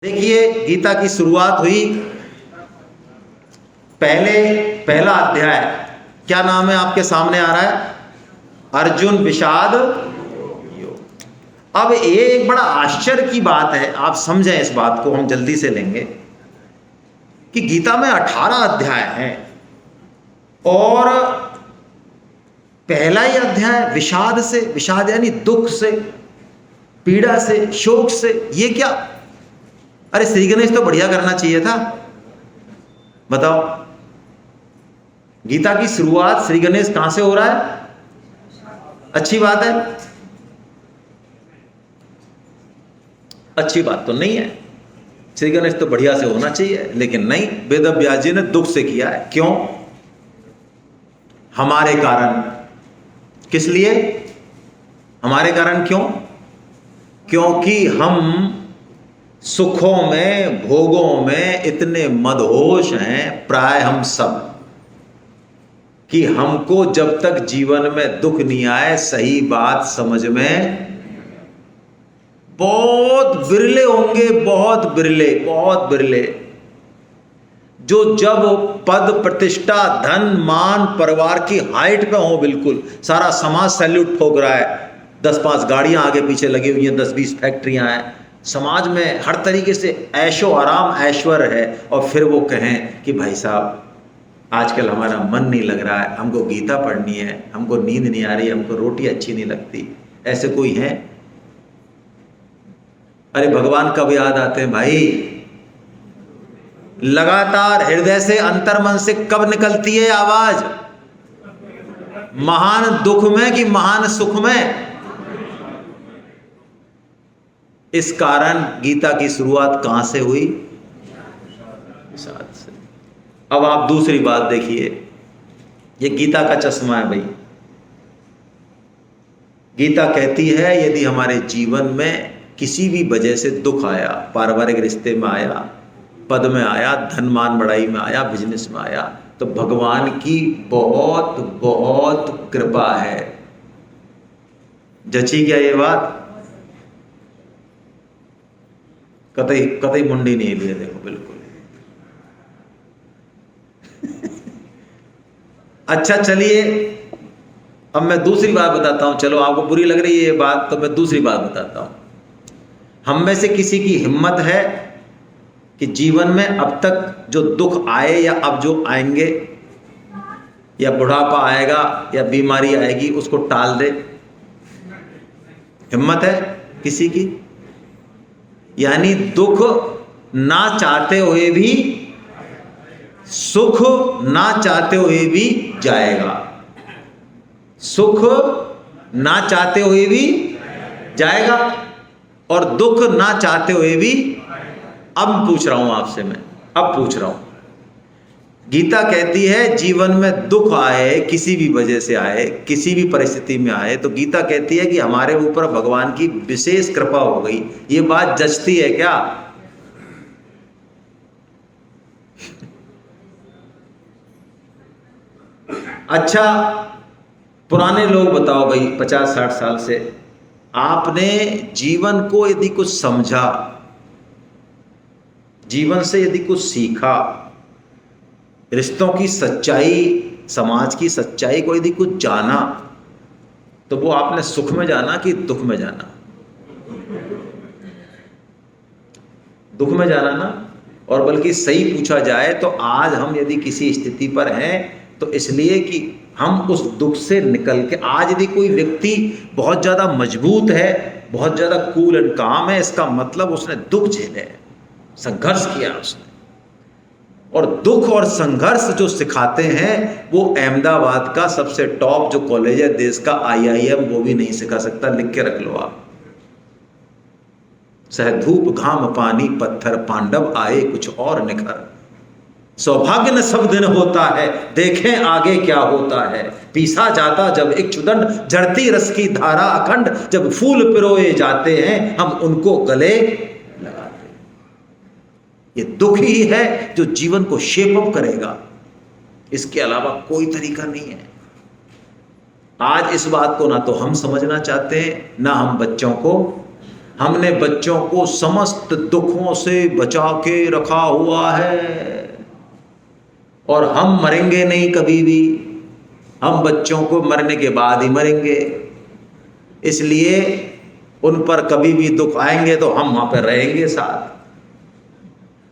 देखिए, गीता की शुरुआत हुई। पहला अध्याय क्या नाम है आपके सामने आ रहा है? अर्जुन विषाद योग। अब ये एक बड़ा आश्चर्य की बात है, आप समझें इस बात को, हम जल्दी से लेंगे कि गीता में 18 अध्याय हैं और पहला ही अध्याय विषाद से, विषाद यानी दुख से, पीड़ा से, शोक से। ये क्या? अरे श्री गणेश तो बढ़िया करना चाहिए था। बताओ, गीता की शुरुआत श्री गणेश कहां से हो रहा है? अच्छी बात है? अच्छी बात तो नहीं है। श्री गणेश तो बढ़िया से होना चाहिए, लेकिन नहीं, वेद व्यास जी ने दुख से किया है। क्यों? हमारे कारण। किस लिए हमारे कारण? क्यों? क्योंकि हम सुखों में, भोगों में इतने मदहोश हैं, प्राय हम सब, कि हमको जब तक जीवन में दुख नहीं आए सही बात समझ में बहुत बिरले होंगे, बहुत बिरले, बहुत बिरले, जो जब पद प्रतिष्ठा धन मान परिवार की हाइट पे हो, बिल्कुल सारा समाज सैल्यूट ठोक रहा है, 10-5 गाड़ियां आगे पीछे लगी हुई हैं, 10-20 फैक्ट्रियां हैं, समाज में हर तरीके से ऐशो आराम ऐश्वर्य है, और फिर वो कहें कि भाई साहब आजकल हमारा मन नहीं लग रहा है, हमको गीता पढ़नी है, हमको नींद नहीं आ रही, हमको रोटी अच्छी नहीं लगती। ऐसे कोई है? अरे भगवान कब याद आते हैं भाई? लगातार हृदय से, अंतर्मन से कब निकलती है आवाज? महान दुख में कि महान सुख में? इस कारण गीता की शुरुआत कहां से हुई? विषाद से। अब आप दूसरी बात देखिए, ये गीता का चश्मा है भाई। गीता कहती है यदि हमारे जीवन में किसी भी वजह से दुख आया, पारिवारिक रिश्ते में आया, पद में आया, धन मान बढ़ाई में आया, बिजनेस में आया, तो भगवान की बहुत बहुत कृपा है। जची क्या ये बात? कतई कतई मुंडी नहीं लिए, देखो बिल्कुल। अच्छा चलिए, अब मैं दूसरी बात बताता हूं। चलो आपको बुरी लग रही है ये बात, तो मैं दूसरी बात बताता हूं। हम में से किसी की हिम्मत है कि जीवन में अब तक जो दुख आए या अब जो आएंगे, या बुढ़ापा आएगा या बीमारी आएगी, उसको टाल दे? हिम्मत है किसी की? यानी दुख ना चाहते हुए भी, सुख ना चाहते हुए भी जाएगा। सुख ना चाहते हुए भी जाएगा और दुख ना चाहते हुए भी। अब पूछ रहा हूं आपसे, मैं अब पूछ रहा हूं, गीता कहती है जीवन में दुख आए, किसी भी वजह से आए, किसी भी परिस्थिति में आए, तो गीता कहती है कि हमारे ऊपर भगवान की विशेष कृपा हो गई। ये बात जचती है क्या? अच्छा, पुराने लोग बताओ भाई, 50-60 साल से आपने जीवन को यदि कुछ समझा, जीवन से यदि कुछ सीखा, रिश्तों की सच्चाई, समाज की सच्चाई को यदि कुछ जाना, तो वो आपने सुख में जाना कि दुख में जाना? दुख में जाना ना। और बल्कि सही पूछा जाए तो आज हम यदि किसी स्थिति पर हैं तो इसलिए कि हम उस दुख से निकल के, आज यदि कोई व्यक्ति बहुत ज्यादा मजबूत है, बहुत ज्यादा कूल एंड काम है, इसका मतलब उसने दुख झेले, संघर्ष किया उसने। और दुख और संघर्ष जो सिखाते हैं वो अहमदाबाद का सबसे टॉप जो कॉलेज है देश का, IIM, वो भी नहीं सिखा सकता। लिख के रख लो आप। सह धूप घाम पानी पत्थर, पांडव आए कुछ और निखर, सौभाग्य न सब दिन होता है, देखें आगे क्या होता है, पीसा जाता जब इक्षुदंड, झरती रस की धारा अखंड, जब फूल पिरोए जाते हैं हम उनको गले लगाते। ये दुख ही है जो जीवन को शेप अप करेगा, इसके अलावा कोई तरीका नहीं है। आज इस बात को ना तो हम समझना चाहते हैं, ना हम बच्चों को। हमने बच्चों को समस्त दुखों से बचा के रखा हुआ है और हम मरेंगे नहीं कभी भी, हम बच्चों को मरने के बाद ही मरेंगे, इसलिए उन पर कभी भी दुख आएंगे तो हम वहां पर रहेंगे साथ।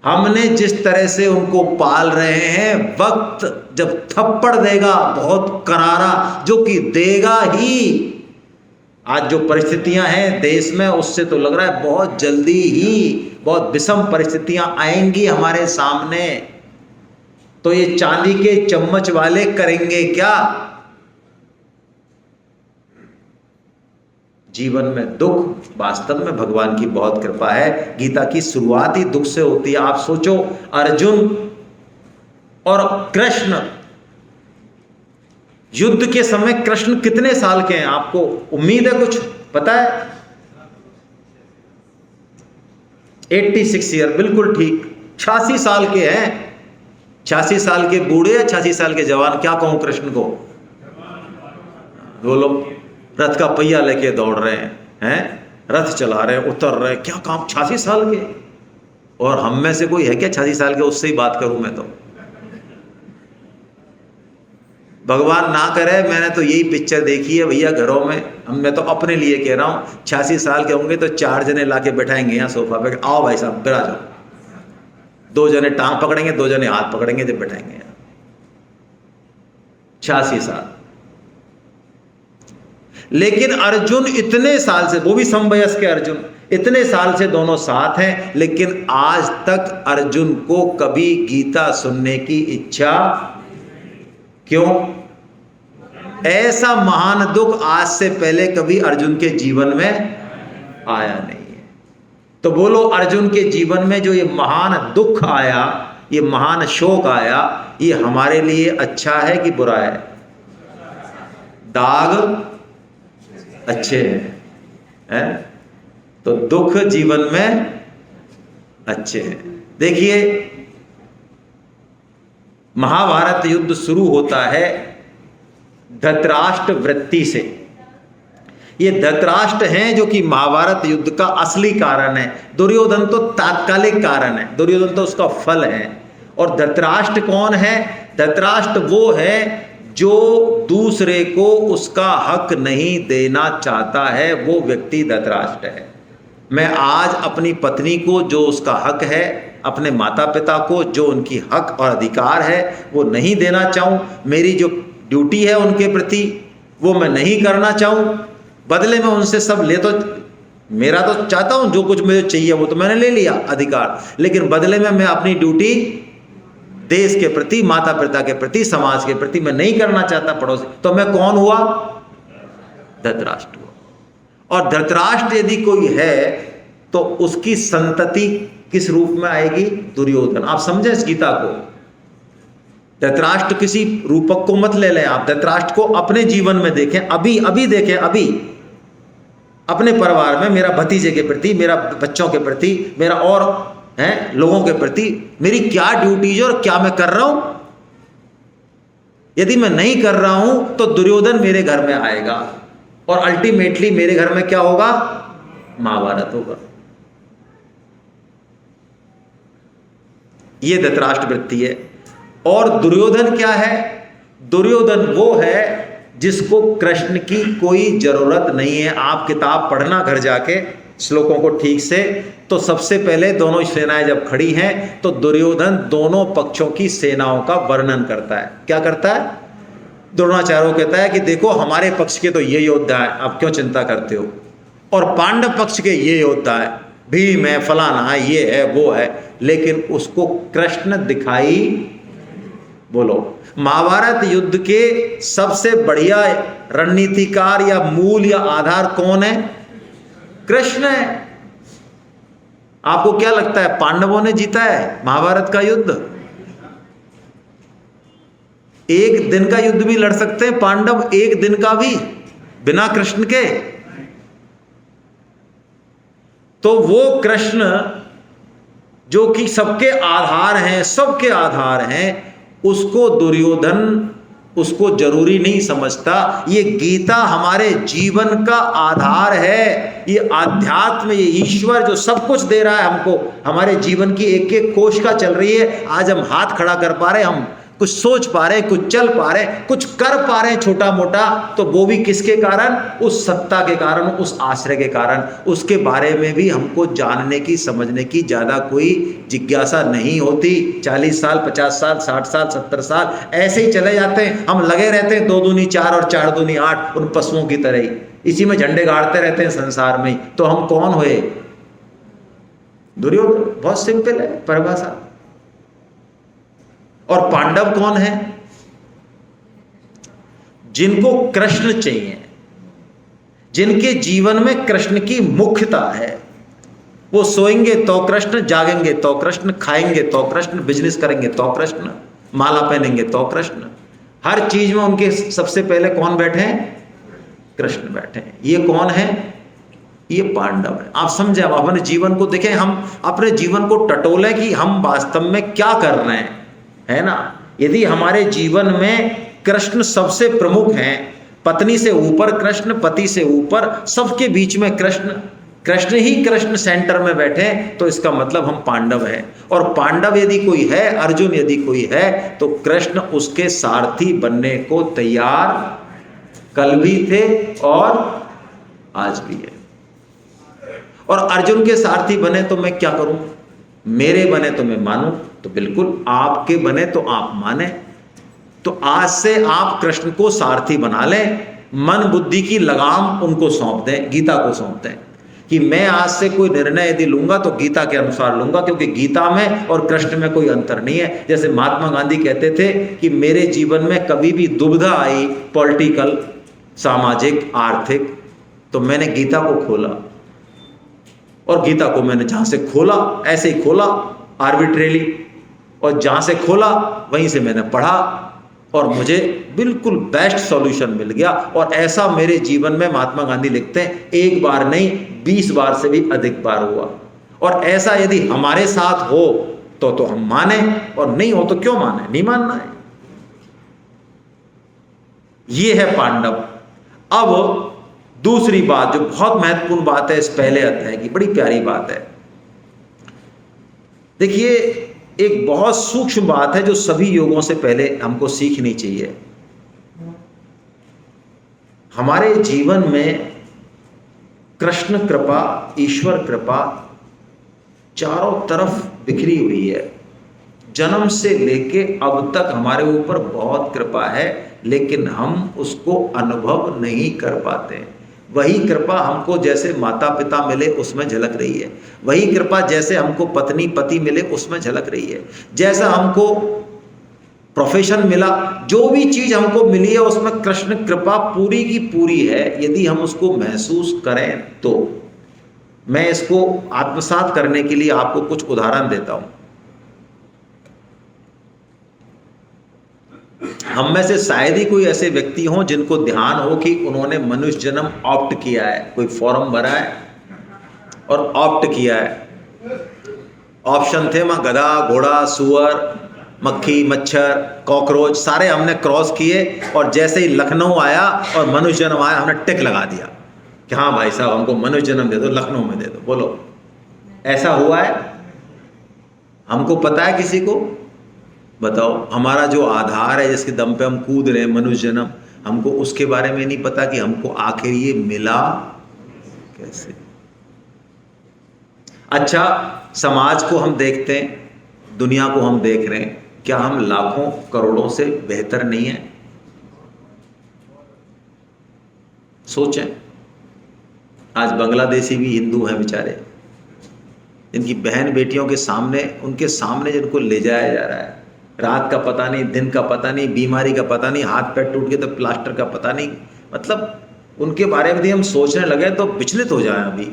हमने जिस तरह से उनको पाल रहे हैं, वक्त जब थप्पड़ देगा बहुत करारा, जो कि देगा ही, आज जो परिस्थितियां हैं देश में, उससे तो लग रहा है बहुत जल्दी ही बहुत विषम परिस्थितियां आएंगी हमारे सामने। तो ये चांदी के चम्मच वाले करेंगे क्या? जीवन में दुख, वास्तव में भगवान की बहुत कृपा है। गीता की शुरुआत ही दुख से होती है। आप सोचो, अर्जुन और कृष्ण, युद्ध के समय कृष्ण कितने साल के हैं? आपको उम्मीद है कुछ पता है? 86 ईयर, बिल्कुल ठीक, 86 साल के हैं। 86 साल के बूढ़े या 86 साल के जवान, क्या कहूं कृष्ण को? वो लोग रथ का पहिया लेके दौड़ रहे हैं, रथ चला रहे हैं, उतर रहे हैं, क्या काम, 86 साल के। और हम में से कोई है क्या 86 साल के? उससे ही बात करूं मैं तो, भगवान ना करे। मैंने तो यही पिक्चर देखी है भैया घरों में, मैं तो अपने लिए कह रहा हूं, 86 साल के होंगे तो 4 जने लाके बैठाएंगे यहाँ सोफा पे, आओ भाई साहब बिरा जाओ, 2 जने टांग पकड़ेंगे, 2 जने हाथ पकड़ेंगे, जब बैठाएंगे यहाँ। 86 साल। लेकिन अर्जुन इतने साल से, वो भी समवयस्क अर्जुन, इतने साल से दोनों साथ हैं, लेकिन आज तक अर्जुन को कभी गीता सुनने की इच्छा, क्यों? ऐसा महान दुख आज से पहले कभी अर्जुन के जीवन में आया नहीं है। तो बोलो, अर्जुन के जीवन में जो ये महान दुख आया, ये महान शोक आया, ये हमारे लिए अच्छा है कि बुरा है? दाग अच्छे हैं, तो दुख जीवन में अच्छे हैं। देखिए, महाभारत युद्ध शुरू होता है धृतराष्ट्र वृत्ति से। ये धृतराष्ट्र हैं जो कि महाभारत युद्ध का असली कारण है। दुर्योधन तो तात्कालिक कारण है, दुर्योधन तो उसका फल है। और धृतराष्ट्र कौन है? धृतराष्ट्र वो है जो दूसरे को उसका हक नहीं देना चाहता है, वो व्यक्ति धृतराष्ट्र है। मैं आज अपनी पत्नी को जो उसका हक है, अपने माता पिता को जो उनकी हक और अधिकार है वो नहीं देना चाहूं, मेरी जो ड्यूटी है उनके प्रति वो मैं नहीं करना चाहूं, बदले में उनसे सब ले, तो मेरा तो चाहता हूं जो कुछ मुझे चाहिए वो तो मैंने ले लिया अधिकार, लेकिन बदले में मैं अपनी ड्यूटी देश के प्रति, माता पिता के प्रति, समाज के प्रति मैं नहीं करना चाहता, पड़ोसी। तो मैं कौन हुआ? धृतराष्ट्र हुआ। और धृतराष्ट्र यदि कोई है तो उसकी संतति किस रूप में आएगी? दुर्योधन। आप समझे इस गीता को? धृतराष्ट्र किसी रूपक को मत ले लें आप, धृतराष्ट्र को अपने जीवन में देखें, अभी देखें, अभी अपने परिवार में, मेरा भतीजे के प्रति, मेरा बच्चों के प्रति, मेरा और हैं लोगों के प्रति मेरी क्या ड्यूटीज और क्या मैं कर रहा हूं। यदि मैं नहीं कर रहा हूं तो दुर्योधन मेरे घर में आएगा और अल्टीमेटली मेरे घर में क्या होगा? महाभारत होगा। यह धृतराष्ट्र वृत्ति है। और दुर्योधन क्या है? दुर्योधन वो है जिसको कृष्ण की कोई जरूरत नहीं है। आप किताब पढ़ना घर जाके श्लोकों को ठीक से, तो सबसे पहले दोनों सेनाएं जब खड़ी हैं तो दुर्योधन दोनों पक्षों की सेनाओं का वर्णन करता है। क्या करता है? द्रोणाचार्य कहता है कि देखो हमारे पक्ष के तो ये योद्धा है, आप क्यों चिंता करते हो, और पांडव पक्ष के ये योद्धा है, भीम है, फलाना है, ये है, वो है, लेकिन उसको कृष्ण दिखाई। बोलो, महाभारत युद्ध के सबसे बढ़िया रणनीतिकार या मूल या आधार कौन है? कृष्ण है। आपको क्या लगता है पांडवों ने जीता है महाभारत का युद्ध? एक दिन का युद्ध भी लड़ सकते हैं पांडव, एक दिन का भी, बिना कृष्ण के। तो वो कृष्ण जो कि सबके आधार हैं, सबके आधार हैं, उसको दुर्योधन उसको जरूरी नहीं समझता। ये गीता हमारे जीवन का आधार है। ये आध्यात्म, ये ईश्वर जो सब कुछ दे रहा है हमको, हमारे जीवन की एक एक कोश का चल रही है। आज हम हाथ खड़ा कर पा रहे, हम कुछ सोच पा रहे, कुछ चल पा रहे, कुछ कर पा रहे छोटा मोटा, तो वो भी किसके कारण? उस सत्ता के कारण, उस आश्रय के कारण। उसके बारे में भी हमको जानने की, समझने की ज्यादा कोई जिज्ञासा नहीं होती। 40 साल, 50 साल, 60 साल, 70 साल ऐसे ही चले जाते हैं। हम लगे रहते हैं 2 दूनी 4 और 4 दूनी 8, उन पशुओं की तरह ही इसी में झंडे गाड़ते रहते हैं संसार में। तो हम कौन हुए? दुर्योधन। बहुत सिंपल है परिभाषा। और पांडव कौन है? जिनको कृष्ण चाहिए, जिनके जीवन में कृष्ण की मुख्यता है। वो सोएंगे तो कृष्ण, जागेंगे तो कृष्ण, खाएंगे तो कृष्ण, बिजनेस करेंगे तो कृष्ण, माला पहनेंगे तो कृष्ण। हर चीज में उनके सबसे पहले कौन बैठे हैं? कृष्ण बैठे हैं। ये कौन है? ये पांडव है। आप समझे? अब अपने जीवन को देखें, हम अपने जीवन को टटोलें कि हम वास्तव में क्या कर रहे हैं, है ना। यदि हमारे जीवन में कृष्ण सबसे प्रमुख हैं, पत्नी से ऊपर कृष्ण, पति से ऊपर, सबके बीच में कृष्ण, कृष्ण ही कृष्ण सेंटर में बैठे, तो इसका मतलब हम पांडव हैं। और पांडव यदि कोई है, अर्जुन यदि कोई है, तो कृष्ण उसके सारथी बनने को तैयार कल भी थे और आज भी है। और अर्जुन के सारथी बने तो मैं क्या करूं? मेरे बने तो मैं मानूं, तो बिल्कुल। आपके बने तो आप माने। तो आज से आप कृष्ण को सारथी बना लें, मन बुद्धि की लगाम उनको सौंप दें, गीता को सौंप दें कि मैं आज से कोई निर्णय यदि लूंगा तो गीता के अनुसार लूंगा, क्योंकि गीता में और कृष्ण में कोई अंतर नहीं है। जैसे महात्मा गांधी कहते थे कि मेरे जीवन में कभी भी दुविधा आई, पॉलिटिकल, सामाजिक, आर्थिक, तो मैंने गीता को खोला, और गीता को मैंने जहां से खोला ऐसे ही खोला आर्बिट्रेली, और जहां से खोला वहीं से मैंने पढ़ा, और मुझे बिल्कुल बेस्ट सॉल्यूशन मिल गया। और ऐसा मेरे जीवन में, महात्मा गांधी लिखते हैं, एक बार नहीं 20 बार से भी अधिक बार हुआ। और ऐसा यदि हमारे साथ हो तो हम माने, और नहीं हो तो क्यों माने? नहीं मानना है। ये है पांडव। अब दूसरी बात जो बहुत महत्वपूर्ण बात है इस पहले अध्याय की, बड़ी प्यारी बात है। देखिए, एक बहुत सूक्ष्म बात है जो सभी योगों से पहले हमको सीखनी चाहिए। हमारे जीवन में कृष्ण कृपा, ईश्वर कृपा चारों तरफ बिखरी हुई है। जन्म से लेके अब तक हमारे ऊपर बहुत कृपा है, लेकिन हम उसको अनुभव नहीं कर पाते। वही कृपा हमको जैसे माता पिता मिले उसमें झलक रही है, वही कृपा जैसे हमको पत्नी पति मिले उसमें झलक रही है, जैसा हमको प्रोफेशन मिला, जो भी चीज हमको मिली है उसमें कृष्ण कृपा पूरी की पूरी है, यदि हम उसको महसूस करें तो। मैं इसको आत्मसात करने के लिए आपको कुछ उदाहरण देता हूं। हम में से शायद ही कोई ऐसे व्यक्ति हों जिनको ध्यान हो कि उन्होंने मनुष्य जन्म ऑप्ट किया है, कोई फॉर्म भरा है और ऑप्ट किया है। ऑप्शन थे वहां गधा, घोड़ा, सुअर, मक्खी, मच्छर, कॉकरोच, सारे हमने क्रॉस किए, और जैसे ही लखनऊ आया और मनुष्य जन्म आया हमने टिक लगा दिया कि हाँ भाई साहब हमको मनुष्य जन्म दे दो, लखनऊ में दे दो। बोलो, ऐसा हुआ है? हमको पता है किसी को? बताओ। हमारा जो आधार है जिसके दम पे हम कूद रहे हैं, मनुष्य जन्म, हमको उसके बारे में नहीं पता कि हमको आखिर ये मिला कैसे। अच्छा, समाज को हम देखते हैं, दुनिया को हम देख रहे हैं, क्या हम लाखों करोड़ों से बेहतर नहीं है? सोचें। आज बांग्लादेशी भी हिंदू हैं बेचारे, जिनकी बहन बेटियों के सामने, उनके सामने जिनको ले जाया जा रहा है, रात का पता नहीं, दिन का पता नहीं, बीमारी का पता नहीं, हाथ पैर टूट गए तो प्लास्टर का पता नहीं। मतलब उनके बारे में भी हम सोचने लगे तो विचलित हो जाए, अभी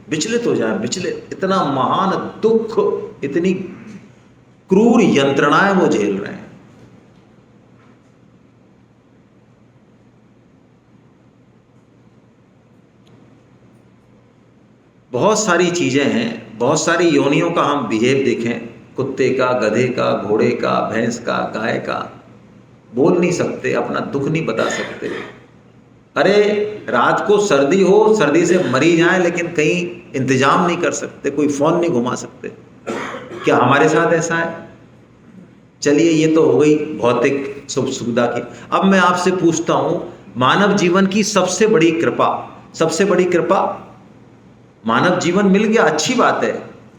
विचलित हो जाए, विचलित। इतना महान दुख, इतनी क्रूर यंत्रणाएं वो झेल रहे हैं। बहुत सारी चीजें हैं, बहुत सारी योनियों का हम बिहेव देखें, कुत्ते का, गधे का, घोड़े का, भैंस का, गाय का, बोल नहीं सकते, अपना दुख नहीं बता सकते। अरे रात को सर्दी हो, सर्दी से मरी जाए, लेकिन कहीं इंतजाम नहीं कर सकते, कोई फोन नहीं घुमा सकते। क्या हमारे साथ ऐसा है? चलिए, ये तो हो गई भौतिक सुख सुविधा की। अब मैं आपसे पूछता हूं, मानव जीवन की सबसे बड़ी कृपा, सबसे बड़ी कृपा, मानव जीवन मिल गया, अच्छी बात है,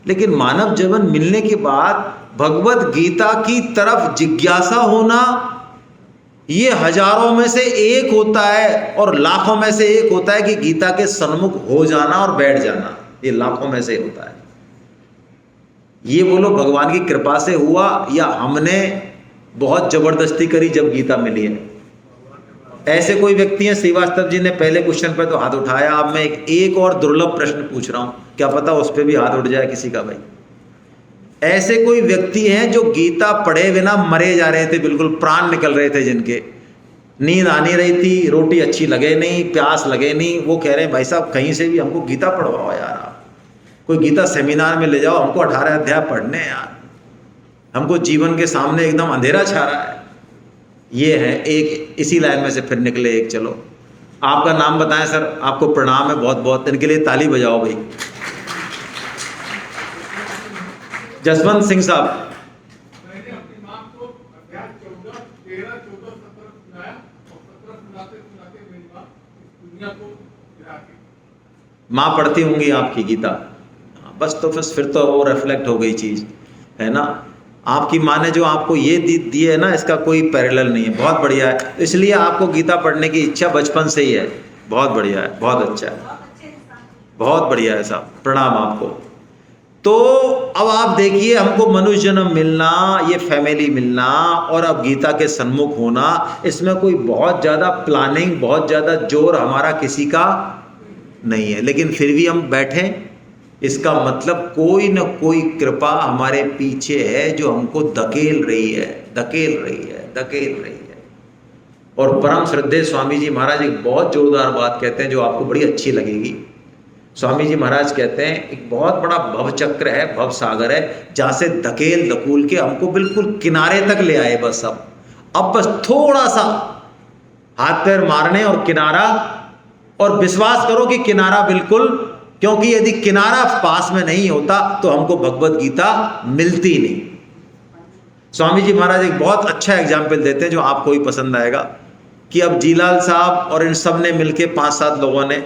लेकिन मानव जीवन मिलने के बाद भगवत गीता की तरफ जिज्ञासा होना, ये हजारों में से एक होता है और लाखों में से एक होता है कि गीता के सन्मुख हो जाना और बैठ जाना, ये लाखों में से होता है। ये बोलो भगवान की कृपा से हुआ या हमने बहुत जबरदस्ती करी जब गीता मिली है? ऐसे कोई व्यक्ति हैं? श्रीवास्तव जी ने पहले क्वेश्चन पर तो हाथ उठाया। अब मैं एक और दुर्लभ प्रश्न पूछ रहा हूं, क्या पता उस पर भी हाथ उठ जाए किसी का। भाई, ऐसे कोई व्यक्ति हैं जो गीता पढ़े बिना मरे जा रहे थे, बिल्कुल प्राण निकल रहे थे, जिनके नींद आ नहीं रही थी, रोटी अच्छी लगे नहीं, प्यास लगे नहीं, वो कह रहे हैं भाई साहब कहीं से भी हमको गीता पढ़वाओ यार, आप कोई गीता सेमिनार में ले जाओ, हमको 18 अध्याय पढ़ने यार, हमको जीवन के सामने एकदम अंधेरा छा रहा है। ये है एक, इसी लाइन में से फिर निकले एक। चलो, आपका नाम बताएं सर, आपको प्रणाम है बहुत बहुत, इनके लिए ताली बजाओ भाई। जसवंत सिंह साहब। माँ पढ़ती होंगी आपकी गीता, बस तो फिर तो वो रिफ्लेक्ट हो गई चीज, है ना। आपकी माँ ने जो आपको ये दी है ना, इसका कोई पैरेलल नहीं है, बहुत बढ़िया है। इसलिए आपको गीता पढ़ने की इच्छा बचपन से ही है, बहुत बढ़िया है, बहुत अच्छा है, बहुत बढ़िया है साहब, प्रणाम आपको। तो अब आप देखिए, हमको मनुष्य जन्म मिलना, ये फैमिली मिलना और अब गीता के सन्मुख होना, इसमें कोई बहुत ज़्यादा प्लानिंग, बहुत ज़्यादा जोर हमारा किसी का नहीं है, लेकिन फिर भी हम बैठे, इसका मतलब कोई न कोई कृपा हमारे पीछे है जो हमको धकेल रही है, धकेल रही है, धकेल रही है। और परम श्रद्धेय स्वामी जी महाराज एक बहुत जोरदार बात कहते हैं जो आपको बड़ी अच्छी लगेगी। स्वामी जी महाराज कहते हैं, एक बहुत बड़ा भव चक्र है, भव सागर है, जहाँ से धकेल धकूल के हमको बिल्कुल किनारे तक ले आए। बस अब बस थोड़ा सा हाथ पैर मारने और किनारा, और विश्वास करो कि किनारा बिल्कुल, क्योंकि यदि किनारा पास में नहीं होता तो हमको भगवत गीता मिलती नहीं। स्वामी जी महाराज एक बहुत अच्छा एग्जाम्पल देते हैं जो आपको ही पसंद आएगा, कि अब जीलाल साहब और इन सब ने मिलके 5-7 लोगों ने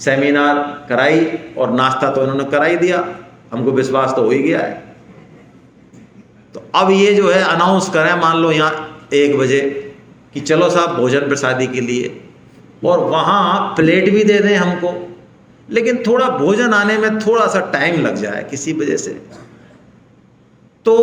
सेमिनार कराई और नाश्ता तो उन्होंने करा ही दिया, हमको विश्वास तो हो ही गया है। तो अब ये जो है अनाउंस करें, मान लो यहाँ 1 बजे कि चलो साहब भोजन प्रसादी के लिए, और वहाँ प्लेट भी दे दें हमको, लेकिन थोड़ा भोजन आने में थोड़ा सा टाइम लग जाए किसी वजह से, तो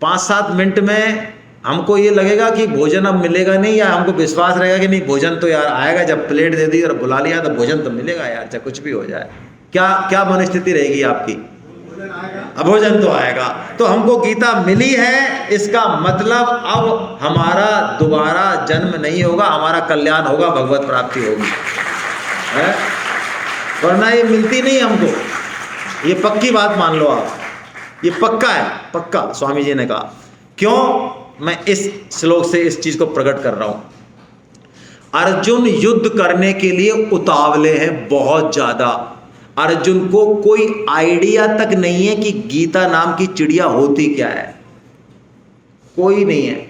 5-7 मिनट में हमको ये लगेगा कि भोजन अब मिलेगा नहीं, या हमको विश्वास रहेगा कि नहीं भोजन तो यार आएगा, जब प्लेट दे दी और बुला लिया तो भोजन तो मिलेगा यार, चाहे कुछ भी हो जाए। क्या क्या मनस्थिति रहेगी आपकी? अब भोजन तो आएगा। तो हमको गीता मिली है, इसका मतलब अब हमारा दोबारा जन्म नहीं होगा, हमारा कल्याण होगा, भगवत प्राप्ति होगी, है? वरना ये मिलती नहीं हमको। ये पक्की बात मान लो आप, ये पक्का है, पक्का। स्वामी जी ने कहा, क्यों मैं इस श्लोक से इस चीज को प्रकट कर रहा हूं। अर्जुन युद्ध करने के लिए उतावले हैं बहुत ज्यादा। अर्जुन को कोई आइडिया तक नहीं है कि गीता नाम की चिड़िया होती क्या है, कोई नहीं है,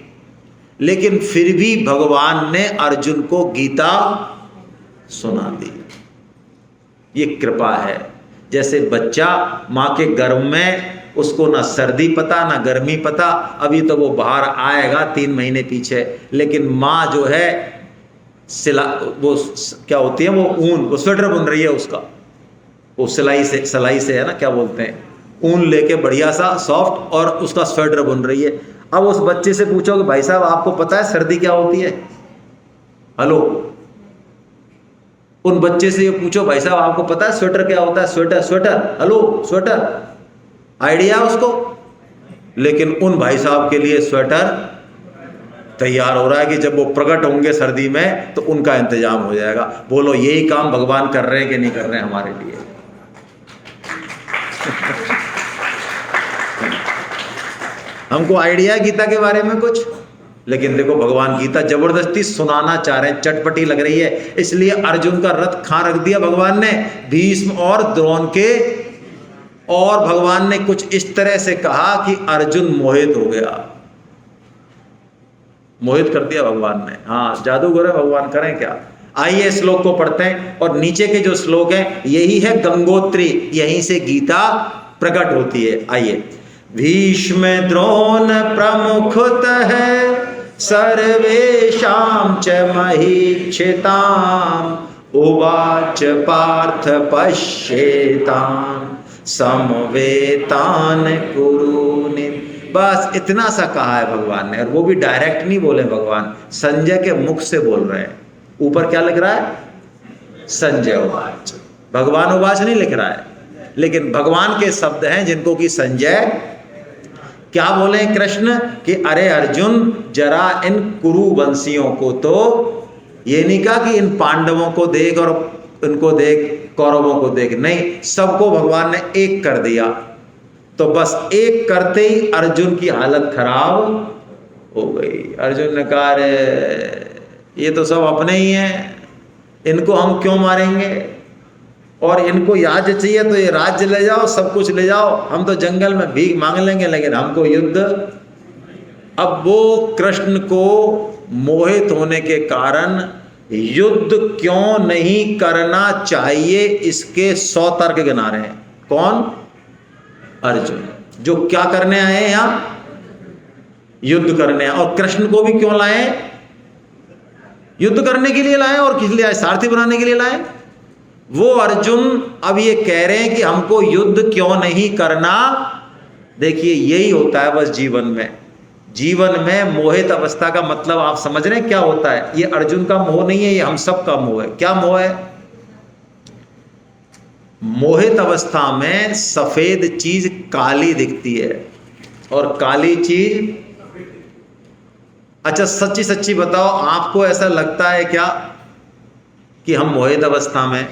लेकिन फिर भी भगवान ने अर्जुन को गीता सुना दी। ये कृपा है। जैसे बच्चा माँ के गर्भ में, उसको ना सर्दी पता ना गर्मी पता, अभी तो वो बाहर आएगा 3 महीने पीछे, लेकिन माँ जो है वो क्या होती है, वो ऊन, वो स्वेटर बुन रही है उसका, वो सिलाई से है ना, क्या बोलते हैं, ऊन लेके बढ़िया सा सॉफ्ट, और उसका स्वेटर बुन रही है। अब उस बच्चे से पूछो कि भाई साहब आपको पता है सर्दी क्या होती है? हेलो, उन बच्चे से ये पूछो भाई साहब आपको पता है स्वेटर क्या होता है? स्वेटर, हेलो स्वेटर, आइडिया उसको। लेकिन उन भाई साहब के लिए स्वेटर तैयार हो रहा है कि जब वो प्रकट होंगे सर्दी में तो उनका इंतजाम हो जाएगा। बोलो यही काम भगवान कर रहे हैं कि नहीं कर रहे हैं हमारे लिए? हमको आइडिया गीता के बारे में कुछ? लेकिन देखो भगवान गीता जबरदस्ती सुनाना चाह रहे हैं, चटपटी लग रही है, इसलिए अर्जुन का रथ कहां रख दिया भगवान ने, भीष्म और द्रोण के, और भगवान ने कुछ इस तरह से कहा कि अर्जुन मोहित हो गया, मोहित कर दिया भगवान ने। हाँ, जादूगर है भगवान, करें क्या। आइए श्लोक को पढ़ते हैं, और नीचे के जो श्लोक हैं यही है गंगोत्री, यहीं से गीता प्रकट होती है। आइए, भीष्म द्रोण प्रमुखतः सर्वेषां च महीक्षिताम् उवाच पार्थ पश्येतान् समवेतान् कुरुनि। बस इतना सा कहा है भगवान ने, और वो भी डायरेक्ट नहीं बोले भगवान, संजय के मुख से बोल रहे हैं। ऊपर क्या लिख रहा है? संजय उवाच, भगवान उवाच नहीं लिख रहा है, लेकिन भगवान के शब्द हैं जिनको कि संजय क्या बोले कृष्ण कि अरे अर्जुन, जरा इन कुरु वंशियों को, तो ये नहीं कहा कि इन पांडवों को देख और इनको देख, कौरवों को देख, नहीं, सबको भगवान ने एक कर दिया। तो बस एक करते ही अर्जुन की हालत खराब हो गई। अर्जुन ने कहा अरे ये तो सब अपने ही हैं, इनको हम क्यों मारेंगे, और इनको राज्य चाहिए तो ये राज्य ले जाओ, सब कुछ ले जाओ, हम तो जंगल में भीख मांग लेंगे, लेकिन हमको युद्ध। अब वो कृष्ण को मोहित होने के कारण युद्ध क्यों नहीं करना चाहिए इसके 100 तर्क गिना रहे हैं। कौन? अर्जुन, जो क्या करने आए हैं यहां? युद्ध करने। और कृष्ण को भी क्यों लाए? युद्ध करने के लिए लाए। और किस लिए आए? सारथी बनाने के लिए लाए। वो अर्जुन अब ये कह रहे हैं कि हमको युद्ध क्यों नहीं करना। देखिए यही होता है बस जीवन में, जीवन में मोहित अवस्था का मतलब आप समझ रहे हैं क्या होता है। ये अर्जुन का मोह नहीं है, ये हम सब का मोह है। क्या मोह है? मोहित अवस्था में सफेद चीज काली दिखती है, और काली चीज, अच्छा सच्ची सच्ची बताओ, आपको ऐसा लगता है क्या कि हम मोहित अवस्था में?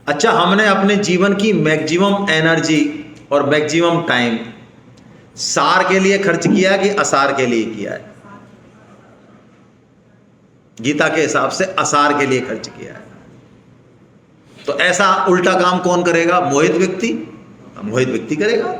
अच्छा, हमने अपने जीवन की मैक्सिमम एनर्जी और मैक्सिमम टाइम सार के लिए खर्च किया कि असार के लिए किया है? गीता के हिसाब से असार के लिए खर्च किया है। तो ऐसा उल्टा काम कौन करेगा? मोहित व्यक्ति। मोहित व्यक्ति करेगा।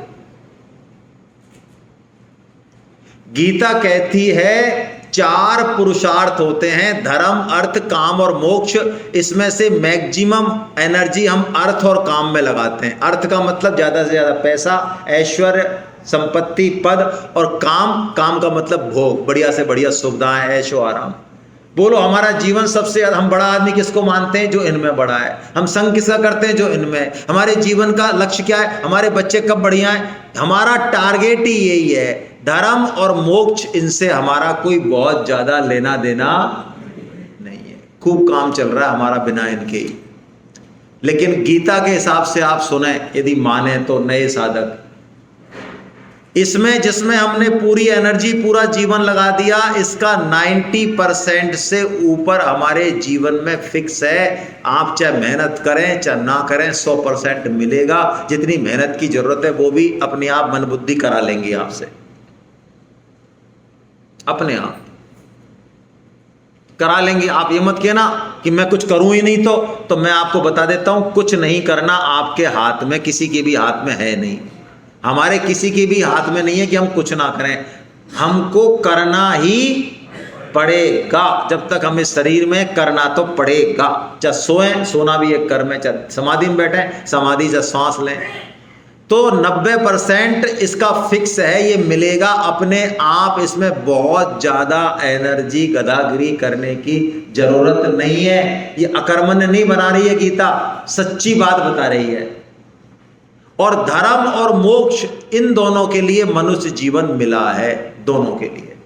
गीता कहती है 4 पुरुषार्थ होते हैं, धर्म, अर्थ, काम और मोक्ष। इसमें से मैक्सिमम एनर्जी हम अर्थ और काम में लगाते हैं। अर्थ का मतलब ज्यादा से ज्यादा पैसा, ऐश्वर्य, संपत्ति, पद, और काम, काम का मतलब भोग, बढ़िया से बढ़िया सुविधाएं, ऐशो आराम। बोलो हमारा जीवन सबसे ज्यादा, हम बड़ा आदमी किसको मानते हैं? जो इनमें बड़ा है। हम संग किसका करते हैं? जो इनमें है। हमारे जीवन का लक्ष्य क्या है? हमारे बच्चे कब बढ़िया है? हमारा टारगेट ही यही है। धर्म और मोक्ष, इनसे हमारा कोई बहुत ज्यादा लेना देना नहीं है। खूब काम चल रहा है हमारा बिना इनके ही। लेकिन गीता के हिसाब से आप सुने, यदि माने तो नए साधक, इसमें जिसमें हमने पूरी एनर्जी, पूरा जीवन लगा दिया, इसका 90% से ऊपर हमारे जीवन में फिक्स है। आप चाहे मेहनत करें चाहे ना करें, 100% मिलेगा। जितनी मेहनत की जरूरत है वो भी अपने आप मन बुद्धि करा लेंगे आपसे, अपने आप करा लेंगे। आप ये मत कहना कि मैं कुछ करूं ही नहीं। तो मैं आपको बता देता हूं, कुछ नहीं करना आपके हाथ में, किसी के भी हाथ में है नहीं। हमारे किसी के भी हाथ में नहीं है कि हम कुछ ना करें। हमको करना ही पड़ेगा। जब तक हम इस शरीर में, करना तो पड़ेगा। चाहे सोएं, सोना भी एक कर्म है। चाहे समाधि में बैठे, समाधि से सांस लें। तो 90% इसका फिक्स है, ये मिलेगा अपने आप। इसमें बहुत ज्यादा एनर्जी गदागिरी करने की जरूरत नहीं है। ये अकर्मण्य नहीं बना रही है गीता, सच्ची बात बता रही है। और धर्म और मोक्ष, इन दोनों के लिए मनुष्य जीवन मिला है, दोनों के लिए।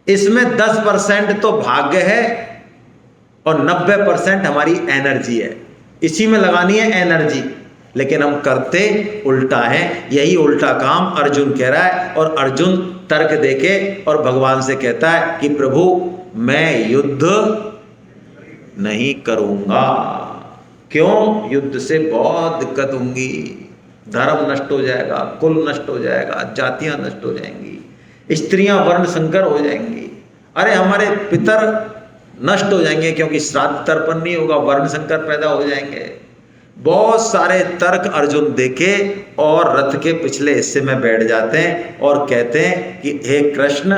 इसमें 10% तो भाग्य है और 90% हमारी एनर्जी है। इसी में लगानी है एनर्जी, लेकिन हम करते उल्टा है। यही उल्टा काम अर्जुन कह रहा है। और अर्जुन तर्क देके और भगवान से कहता है कि प्रभु मैं युद्ध नहीं करूंगा। क्यों? युद्ध से बहुत दिक्कत होंगी, धर्म नष्ट हो जाएगा, कुल नष्ट हो जाएगा, जातियां नष्ट हो जाएंगी, स्त्रियां वर्ण संकर हो जाएंगी, अरे हमारे पितर नष्ट हो जाएंगे क्योंकि श्राद्ध तर्पण नहीं होगा, वर्ण संकर पैदा हो जाएंगे। बहुत सारे तर्क अर्जुन देखे और रथ के पिछले हिस्से में बैठ जाते हैं और कहते हैं कि हे कृष्ण